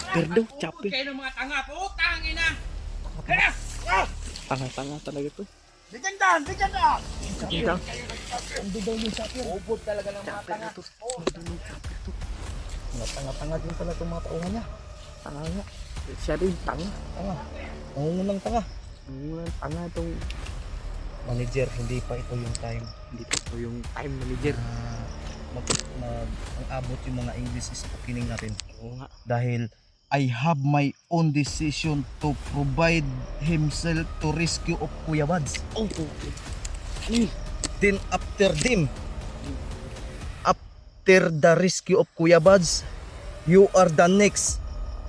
Chopper daw, chopper. Kayo ng mga tanga po, tangin na. Tanga-tanga talaga to. Bigyan daan, bigyan daan. Sige lang. Hindi daw yung chopper. Ubod talaga ng mga tanga. Mga tanga-tanga din pala itong mga tauhan niya. Tanga nga. Siya rin, tanga. Tanga. Nangungunang tanga. Tanga itong Manager, hindi pa ito yung time. hindi pa ito yung time manager. Ang abot yung mga English speaking natin. Oo nga. Dahil I have my own decision to provide himself to rescue of Kuya Bads. Oh, Then after the rescue of Kuya Bads, you are the next,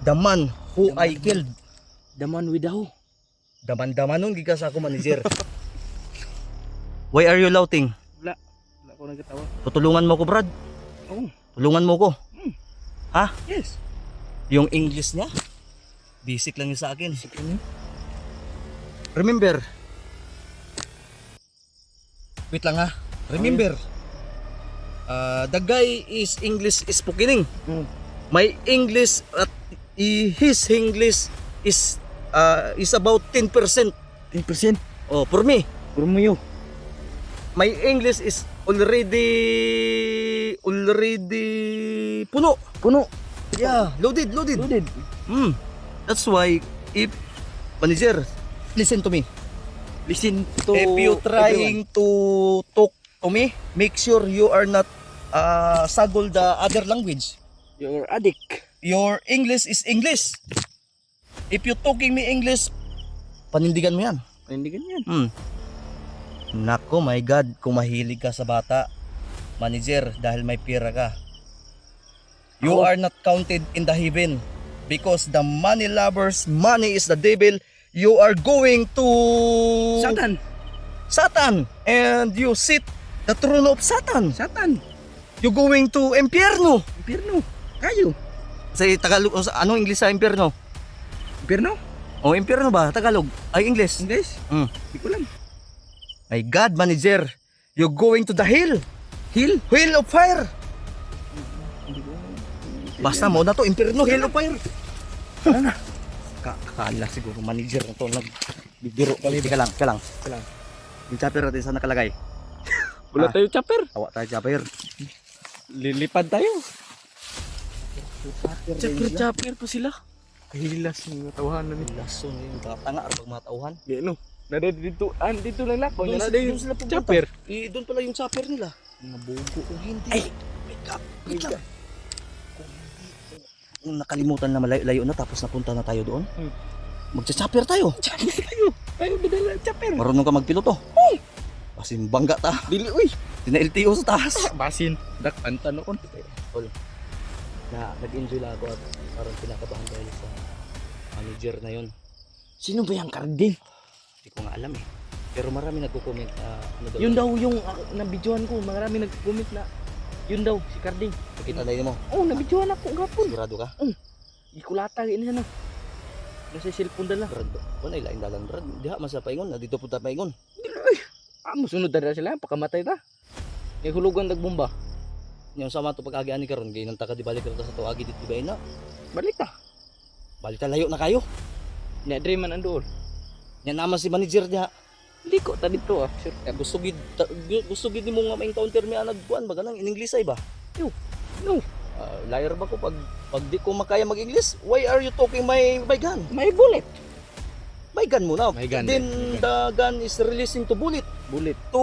the man who I killed. the man with the hoe. Daman-daman nun, gikas ako manager. Why are you laughing? Wala ko nagkatawa. Tutulungan mo ko, Brad? Oo. Tulungan mo ko? Ha? Yes. Yung English niya? Basic lang yun sa akin. Remember. Wait lang ha. Remember. The guy is English speaking. My English his English is about 10%. 10%. Oh, for me. Puro mo yun. My English is already puno. Puno. Yeah, loaded. Loaded. That's why if manager, listen to me. Listen to If you trying to talk to me, make sure you are not sagol the other language. everyone. You're addict. Your English is English. If you talking me English, panindigan mo yan. Panindigan yan. Nako, my God, kung mahilig ka sa bata, manager, dahil may pera ka, you Ako? are not counted in the heaven because the money lovers, money is the devil. You are going to Satan, and you sit the throne of Satan. Satan. You going to impyerno. Impierno. Kayo. Sa Tagalog, ano English sa impyerno? Impierno? O impyerno ba? Tagalog? Ay, English? English? Hindi ko lang. My God, manager, you going to the hell. Hell of fire. Basta mo na to, impyerno, hell of fire. Ano na? Kakala siguro manager na to, nagbibiro kami. Ka lang. Yung chopper natin saan nakalagay? Wala tayo chopper. Tawa tayo chopper. Lilipad tayo. Chopper pa sila. Hilas ng tawahan na nila. Lason yung tanga or mga tauhan. Gano? Nada dito, dito lang lako. Doon Nada yung sila pupunta. chopper. Doon pala yung chopper nila. Mga bogo kung hindi. Ay! Wait lang. Kung nakalimutan na malayo na tapos napunta na tayo doon. Magcha-chopper tayo. Tayo badala chopper. Marunong ka magpiloto. Pasin bangga ta. Dili uy. Tina-LTO sa taas. Basin. Dak antano kon. Nag-enjoy lang ako at parang pinakabahan dahil sa manager na yun. Sino ba yung Cardin? Hindi ko nga alam eh. Pero marami nagko-comment na ano daw. Yun daw yung nabidyohan ko. Marami nag-comment na yun daw si Carding. Nakita na yun mo. Oh, nabidyohan ako gapon. Sigurado ka? Ikulata ini sana. Nasa cellphone dala. Brad, wala ilain dalan Brad. Diha man sa paingon, na dito punta paingon. Musunod na sila pakamatay ta. Kay hulugan nagbomba. Yung sama to pag-agi ani karon, gay nang taka di balik ta sa tuagi dito ba ina. Balik ta. Balik ta layo na kayo. Nya dre man andoon. Nya naman si manager diha. Hindi ko ta dito ah. Sure. Kaya gusto gid nimo nga ma-encounter mi anag buwan ba ganang in English ay ba? No. Liar ba ko pag di ko makaya mag-English? Why are you talking my gun? May bullet. My gun mo na. My gun, Then my gun. the gun is releasing to bullet Bullet. to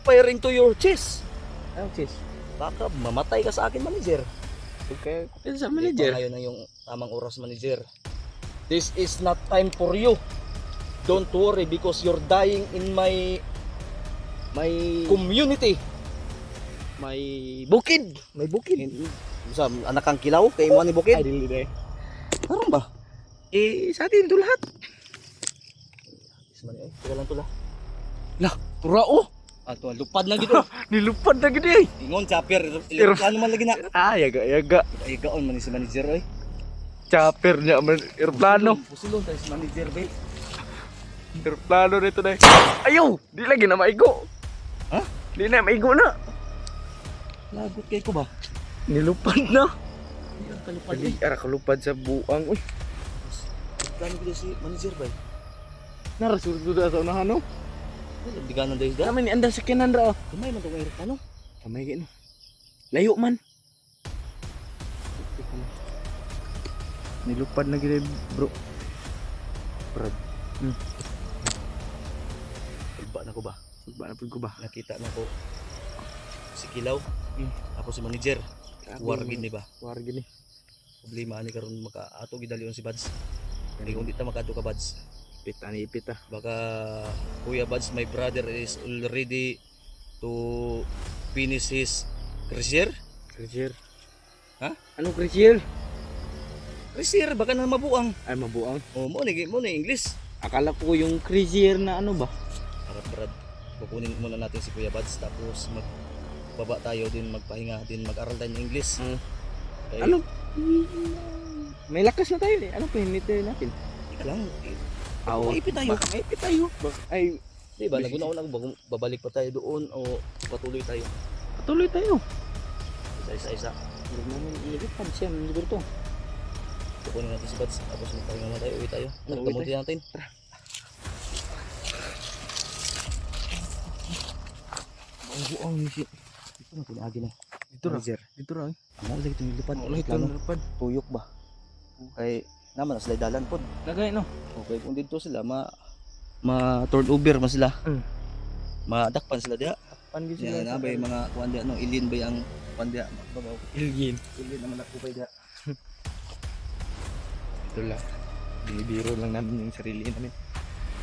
fire into your chest. Ano sis? Baka mamatay ka sa akin, manager. Okay. Kapit sa Hindi manager. pa ngayon na yung tamang oras, manager. This is not time for you. Don't worry because you're dying in my community. May bukid. May bukid. Sa anak kang kilaw, kay mo ni Ay, Bukid. dili dai. Karon ba? Sa atin to lahat. Ismani ay, tira lang to la. Lah, turao. Ato, lupad na gito. Nilupad na gid eh. Ingon chopper, ano man lagi na. Yaga. Ay gaon man ni si manager ay. Chopper niya man aeroplano. Pusilon tayo si manager ba? Aeroplano nito na. Ayaw, di lagi na maigo. Ha? Di na maigo na. Lagot kay ko ba? Nilupad na. Kalupad Dili ara kalupad sa buang. Uy, Plano ko si manager ba? narasulod sa unahan no. Biganan dahil da. Kami ni anda sa kinandra oh. Kamay man to kay ano? Kamay gino. Layo man. Nilupad na gid bro. Brad. Iba na ko ba? Ba na pud ko ba? Nakita na ko si Kilaw. Ako si manager. War gid ni ba? War gini. Problema ani karon maka-ato gidalion si Bads. Hindi kung di ta makaadto ka Bads. Pita ni ipita. Baka Kuya Bads, my brother is already to finish his career. Krisier. Ha? Ano krisier? Career baka na mabuang. Ay mabuang. Oh, mo ni English. Akala ko yung krisier na ano ba? Harap Brad. Kukunin muna natin si Kuya Bads tapos magbaba tayo din magpahinga din mag-aral tayo ng English. Eh, Ano? May lakas na tayo eh. Ano pinili natin? Ika lang. Aw, Maipit tayo. baka maipit tayo. Ay, Di ba? Naguna-una ko babalik pa tayo doon o patuloy tayo. patuloy tayo. Isa-isa. Huwag naman ilipad siya. Siguro to. Kukunin natin si Bads tapos magpahinga na tayo. Uwi tayo. Uwi Nagkamuti natin. Ang buang si. Ito na pinagi na. Dito ra. Manager. Dito ra. Ano lagi itong lipad? Wala ito Plano. nalipad. Tuyok ba? Kay naman na sila dalan pod. Lagay no. Okay, kung dito sila ma turnover man sila. Madakpan sila diha. Panggi Ya na ba yung mga kuan diha no, ilin ba ang kuan diha? Babaw. Ilgin. Ilin naman ako pa diha. Ito lang. Binibiro lang namin yung sarili namin.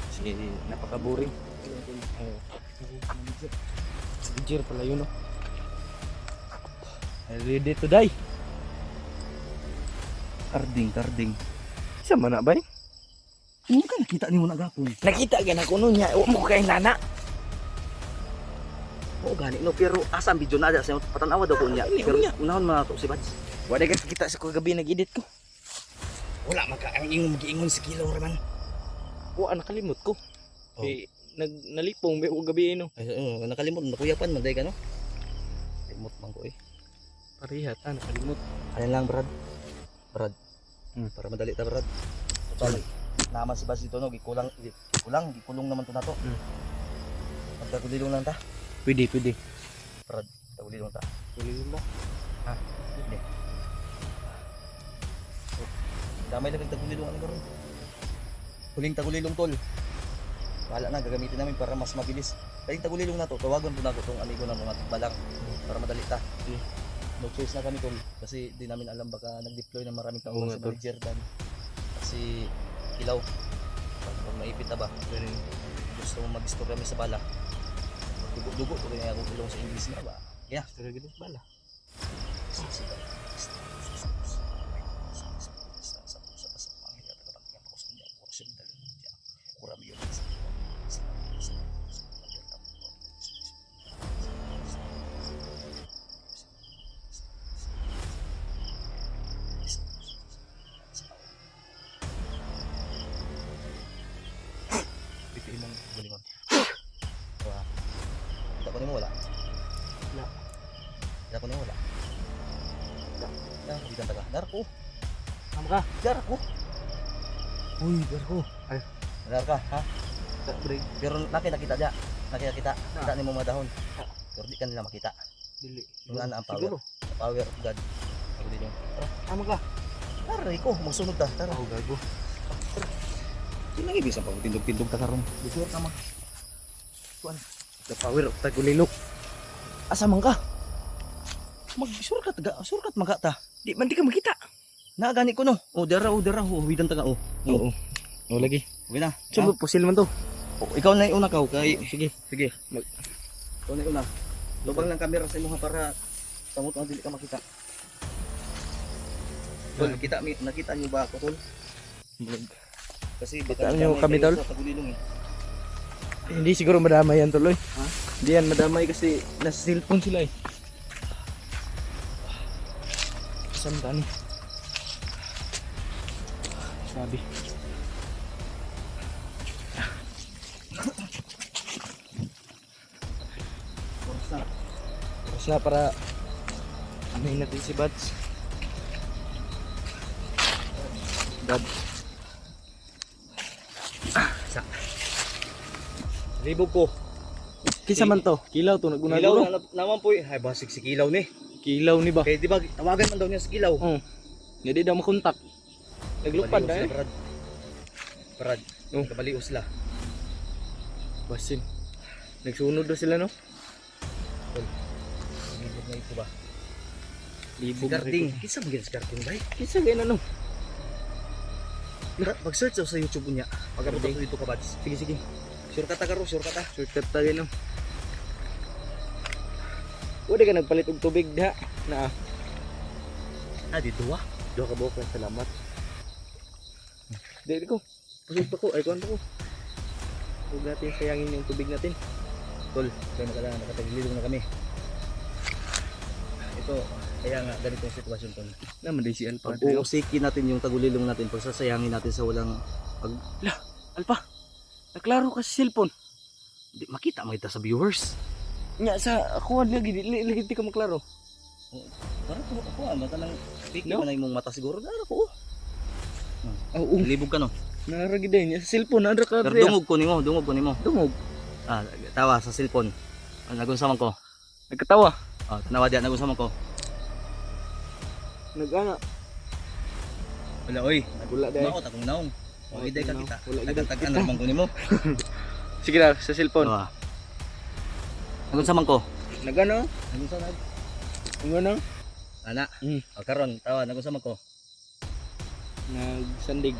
Kasi napaka-boring. Oh. Manager pala yun no. I'm ready to die. Karding. Isa man na ba eh? Ano ka nakita nimo na gapon? Nakita ka na ko nun niya. Huwag mo kay nana. Oo gani no, pero asa ang video na ada sa patanawa daw ko niya. Ay, Pero unya. unahon man to si Bads. Wala ka kita sa kagabi nag-edit ko. Wala man ka ang ingon si Kilaw raman. Wala nakalimot ko. Oh. Eh, nalipong may gabi no. Ay nakalimot na kuyapan man day ka no. Limot man ko eh. Parihat nakalimot. Ano lang Brad? Para madali ta Brad. Total. Naman si Bads dito no, gikulong naman to na to. Magkagulilong lang ta. Pwede. Brad, tagulilong ta. Pwede ba? Hindi. Damay lang tagulilong ano karon. Huling tagulilong tol. Wala na gagamitin namin para mas mabilis. Kaya tagulilong na to, tawagan po na ko tong amigo ng mga balang para madali ta. No choice na kami tol kasi di namin alam baka nag-deploy ng maraming tao Oo sa nga, tol. manager dan. Kasi Kilaw. Pag maipit na ba? Gusto mo mag-store kami sa bala. Dugo-dugo ko kaya akong ilong sa English na ba? Yeah. Talaga din bala. Bulingon. Wah. Kita ko nimo wala. Wala. Kita ko nimo wala. Dah, di taga. Dar ko. Tama ka. Dar ko. Uy, dar ko. Ay. Dar ka, ha? Break. Pero nakita dia. Nakita kita. Kita nimo mga dahon. Pero di kanila makita. Dili. Yung ana ang power. Siguro. The power of God. Ako din yung. Tama ka. Dar ko, magsunod ta. Tara. Oh, gago. Sino lagi bisa pa tindog-tindog ta karon? Bisur ka Kuan. The power of tagulilok. Asa man ka? Mag-shortcut ga, shortcut maga ta. Di man di ka makita. Na gani ko no. Oh, dara, widan ta ka oh. Oo. Oh, lagi. Okay na. Sumbo pusil man to. Oh, ikaw na yung una ka kay Sige. ikaw na yung una. Lubang lang camera sa imong para samot ang dili ka makita. Tol, nakita niyo ba ako tol? Kasi baka Nakita niyo kami, tol? sa tagulilong eh. Hindi siguro madamay yan tuloy. Ha? Hindi yan madamay kasi nasa cellphone sila eh. Saan ka ni? Sabi. Forsa. Tapos na para amin natin si Bats. Gab. Libog ko. Kisa man to? Kilaw to Kilaw naguna-guro. na naman po eh. Ay basig si Kilaw ni. Kilaw ni ba? Kaya di ba tawagan man daw niya si Kilaw. Oh. Hindi daw makontak. Naglupad Kabaliw na sila, Brad. Oh. Kabaliw sila. Basin. Nagsunod daw sila no? Libog na ito ba? Si Libog. Garding. Kisa mo si Garding ba? Kisa gaya na no? Mag-search daw sa YouTube niya. Pagkapunta ko dito ka Bads. Sige sige. Sure ka ta karo, sure ka ta. Shortcut tayo no. Wala ka nagpalit og tubig da na. Ah, dito ah. Duha ka buok salamat. Dili ko. Pusod pa ko, ay kuan pa ko. Huwag natin sayangin yung tubig natin. Tol, kaya nakatagililong na kami. Ito, kaya nga ganitong sitwasyon tol. Naman din si Alpa. Pag uusikin natin yung tagulilong natin, pagsasayangin natin sa walang Alpa. Naklaro ka sa cellphone. di makita sa viewers. Nya sa ako lagi lagi di ka maklaro. Para ko mata lang fake No? no? Man imong mata siguro dara ko. Oo. Libog ka no. Naragi din sa cellphone na ka. Pero dungog ko nimo. Dungog. Ah, tawa sa cellphone. Nagunsa man ko. Nagkatawa. Ah, tanawa diyan nagunsa man ko. Nagana. Wala oy. Wala dai. Mao ta kung naong. O iday ka kita. Wala gid Tagan naman ko nimo. Sige na sa cellphone. Ah. Nagunsa man ko. Nagana. Nagunsa na. Ngano? Ana. Mm. O karon tawa nagunsa man ko. Nagsandig.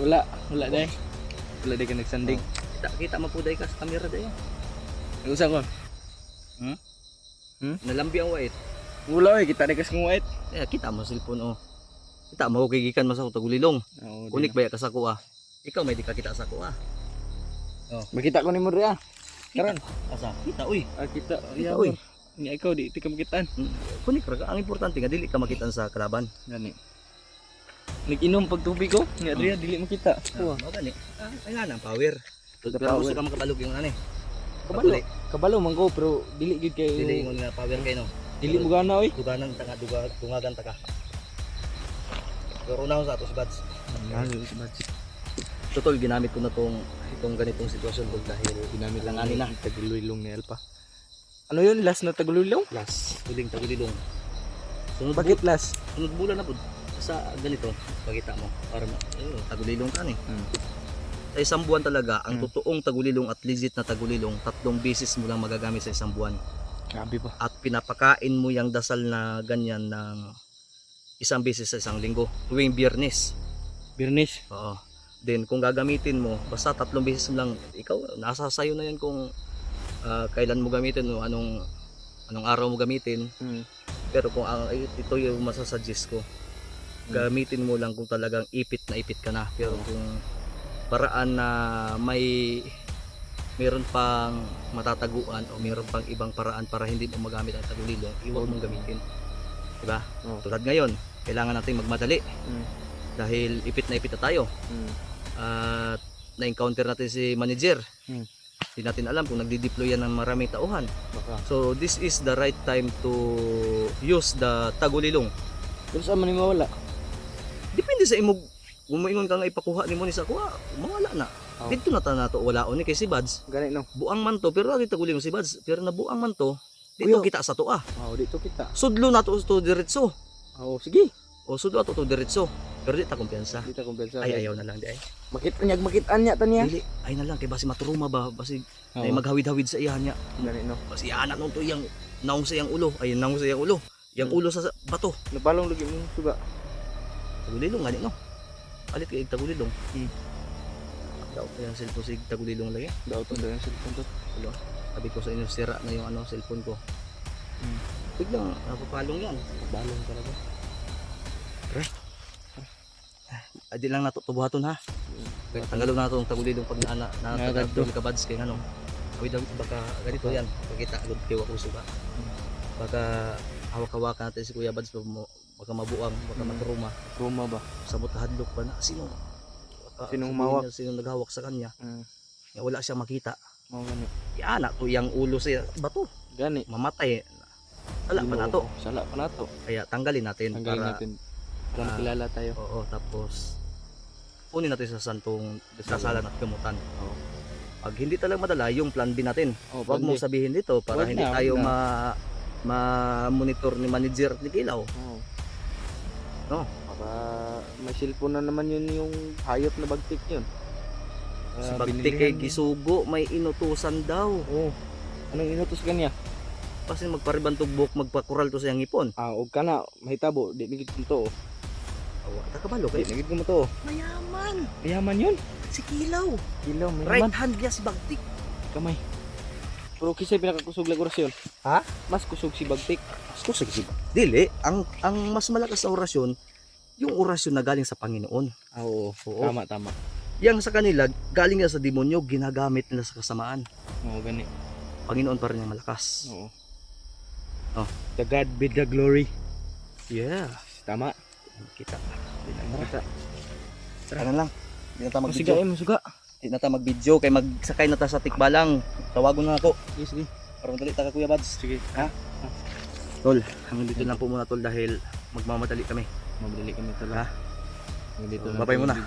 Wala dai. Wala dai ka nagsandig. Kita man po day ka sa camera day. Nag-usa ko. Nalambi ang wait. Wala eh, kita negas kong white. Eh, kita mo sa cellphone oh. Kita mo gigikan mo sa tagulilong. Oo. Kunik ba ka sa kuha? Ikaw may di ka kita sa kuha. Makita ko ni mo ria. Karon. Asa? Kita uy. Kita. Kita uy. Ni ikaw di ka makitaan. Kunik ra ka. Ang importante nga dili ka makitan sa kalaban. Gani. Nag-inom pag tubig ko. Ni Adria dili makita. Mao gani. Ay nga nang power. Pero Power. gusto ka makabalog yung ani. Kabalo. Kabalo man ko pero dili gid kay Dili ingon nga power kay no. dili mo gana oy. Duganan ta nga dungagan ta ka. Pero una sa ato si Bads. Totoo ginamit ko na itong ganitong sitwasyon ko dahil Ginamit lang Langanin ani na tagulilong ni Alpa. Ano yun? Last na tagulilong? last huling tagulilong. Sunod Bakit last? sunod bulan na po sa ganito pagkita mo para tagulilong ka ni. Sa isang buwan talaga ang totoong tagulilong at legit na tagulilong 3 beses mo lang magagamit sa isang buwan Grabe pa. at pinapakain mo yung dasal na ganyan ng isang beses sa isang linggo tuwing Biyernes. Birnish. Oo. Then kung gagamitin mo basta 3 beses mo lang, ikaw nasa sayo na yan kung kailan mo gamitin o anong araw mo gamitin. Pero kung ito yung masasuggest ko, gamitin mo lang kung talagang ipit na ipit ka na. Pero kung paraan na mayroon pang matataguan o mayroon pang ibang paraan para hindi mo magamit ang tagulilong, iwag mong gamitin. Diba? Oh. Tulad ngayon, kailangan natin magmadali dahil ipit na tayo. At na-encounter natin si manager. Hindi natin alam kung nagdi-deploy yan ng maraming tauhan. Baka. So this is the right time to use the tagulilong. Pero saan man ni mawala? Depende sa imong kung moingon ka nga ipakuha nimo ni sa kuha, mawala na. Oh. Dito na ta nato wala ni kay si Bads. Gani no. Buang man to pero lagi tagulilong si Bads. Pero nabuang man to, dito Uyo. kita sa tuwa. Oh, dito kita. Sudlo na to diretso. Oh, sige. O sudlo to diretso. Pero di ta kumpiyansa. Dito kumpensa. Ay ayaw na lang di ay. Makitan niya tanya. Dili, ay na lang kay basi maturuma ba basi Oh. ay maghawid-hawid sa iya niya. Gani no. Basi anak nung to yang naong sa yang ulo. Ay naong sa yang ulo. Yang ulo sa bato. Napalong lagi mo suga. Tagulilong gani no. Alit kay tagulilong. Daw kaya cellphone sig tagulilong lagi. Daw to yung cellphone to. Sabi ko sa inyo sira na yung cellphone ko. Biglang napapalong yan. Balong talaga. Adi lang nato tubuhaton ha. Tanggalon na itong tagulilong pag Nagadto. ka Bads kay ngano. Awid baka ganito yan. Pagkita agad kay wa uso ba. Baka hawak-hawakan natin si Kuya Bads baka mabuang, baka maturuma. Roma ba? Sabot hadlok pa na sino. Sinong sabihin mawak? niya, Sinong naghawak sa kanya. Ya, wala siyang makita. Mao gani. Yana to yang ulo sa bato. Gani. Mamatay. Wala pa nato. Sala pa nato. Kaya tanggalin natin Tanggalin para natin. Kung kilala tayo. Oo, tapos kunin natin sa santong sasalan at gamutan. Oo. Pag hindi talaga madala, yung plan B natin. Oh, Huwag mo sabihin dito para Wag hindi na, tayo wag ma-monitor ni manager ni Kilaw. Oo. No? Baka may cellphone na naman yun yung hayop na bagtik yun. Si Bagtik kay Gisugo, may inutusan daw. Oo. Anong inutos kanya? Kasi magpariban tugbok, magpakural to sa iyang ipon. Og ka na, mahitabo, di nigid mo to. Awa, takabalo Di kay. nigid mo to. Mayaman! Yaman yun. Si Kilaw! Kilaw, may Right yaman. hand niya si Bagtik. Kamay. Pero kisay pinakakusog lang orasyon. Ha? Mas kusog si Bagtik. Gusto sa gisig. Dili, ang mas malakas na orasyon, yung orasyon na galing sa Panginoon. Oo. Oo. Tama, tama. Yang sa kanila, galing nga sa demonyo, ginagamit nila sa kasamaan. Oo, gani. Panginoon pa rin ang malakas. Oo. Oh. The God be the glory. Yeah. Tama. Kita. Kita. Tara lang. Hindi na tayo Masiga mag-video. masuga. Hindi na tayo mag-video. Kaya magsakay na tayo sa tikbalang. Tawagon na ako. Sige, sige. Para madali tayo Kuya Bads. Sige. Tol, hanggang dito lang po muna tol dahil magmamadali kami. Mabili kami tala. Ha? Dito So, babay muna.